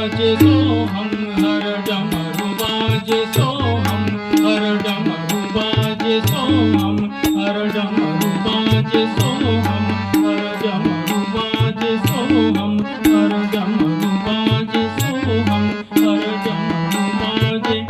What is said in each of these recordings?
बाजे सोहम हर डमरू बाजे सोहम हर डमरू बाजे सोहम हर डमरू बाजे सोहम हर डमरू बाजे सोहम हर डमरू बाजे सोहम हर डमरू बाजे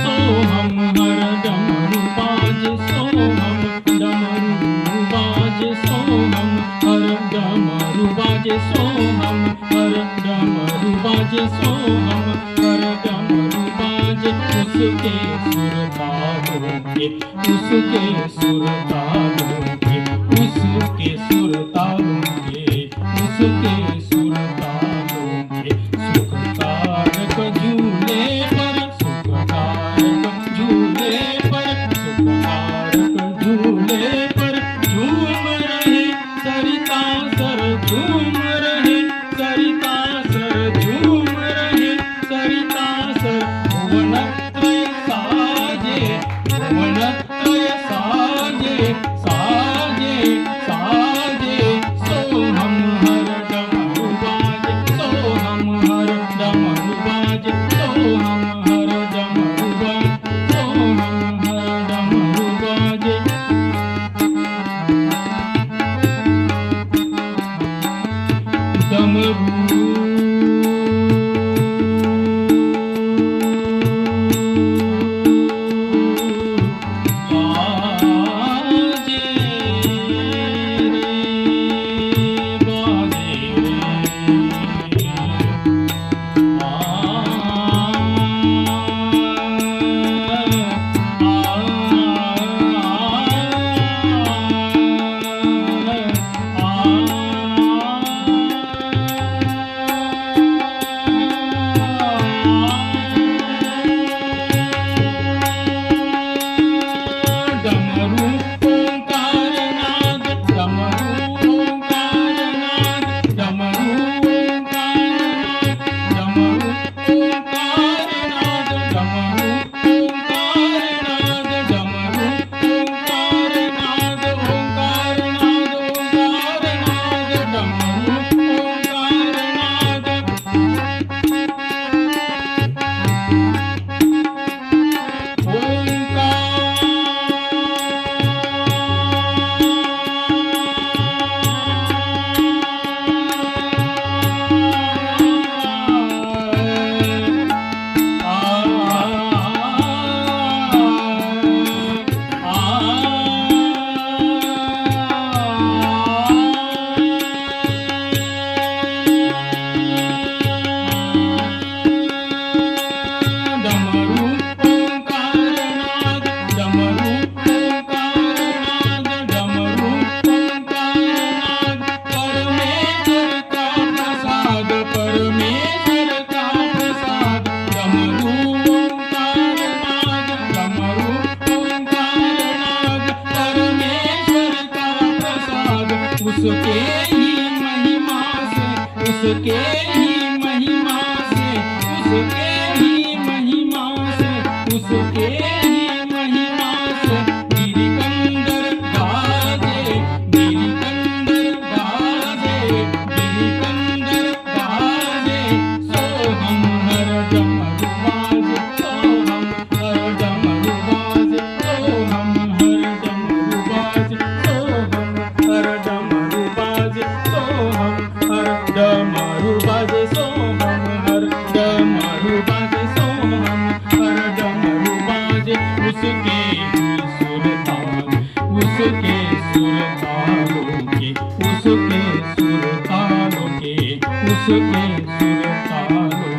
सोहम हर डमरू बाजे सोहम डमरू बाजे सोहम हर डमरू बाजे सोहम हर डमरू बाजे सोहम हर डमरू बाजे उसके सुर तालों के उसके सुर तालों के उसके सुर तालों के उसके सुर तालों के सुखकारक झूले पर सुखकारक झूले पर सुखकारक झूले पर झूम रहे सरिता सर झूम रहे सरिता सर झूम रहे सरिता सर भुवनत्रय साजे भुवनत्रय साजे साजे साजे सोहम हर डमरू बाजे सोहम हर डमरू बाजे सोहम हर डमरू बाजे सोहम हर डमरू बाजे डमरू बाजे रे बाजे रे डमरू ओंकारनाद डमरू ओंकारनाद डमरू ओंकारनाद डमरू ओंकारनाद डमरू ओंकारनाद डमरू ओंकारनाद ओंकारनाद ओंकारनाद डमरू डमरू ओंकारनाद डमरू ओंकारनाद डमरू ओंकारनाद परमेश्वर का प्रसाद परमेश्वर का प्रसाद डमरू ओंकारनाद डमरू ओंकारनाद परमेश्वर का प्रसाद उसके ही महिमा से उसके ही महिमा से उसके ही महिमा से उसके ही महिमा से गिरिकंदर गाजे गिरिकंदर गाजे गिरिकंदर गाजे सोहम हर डमरू बाजे सोहम हर डमरू बाजे सोहम हर डमरू बाजे सोहम हर डमरू बाजे सोहम हर डमरू बाजे सोहम हर डमरू बाजे सोहम हर डमरू बाजे उसके सुर ताल उसके सुर तालों के उसके सुर तालों के उसके सुर तालों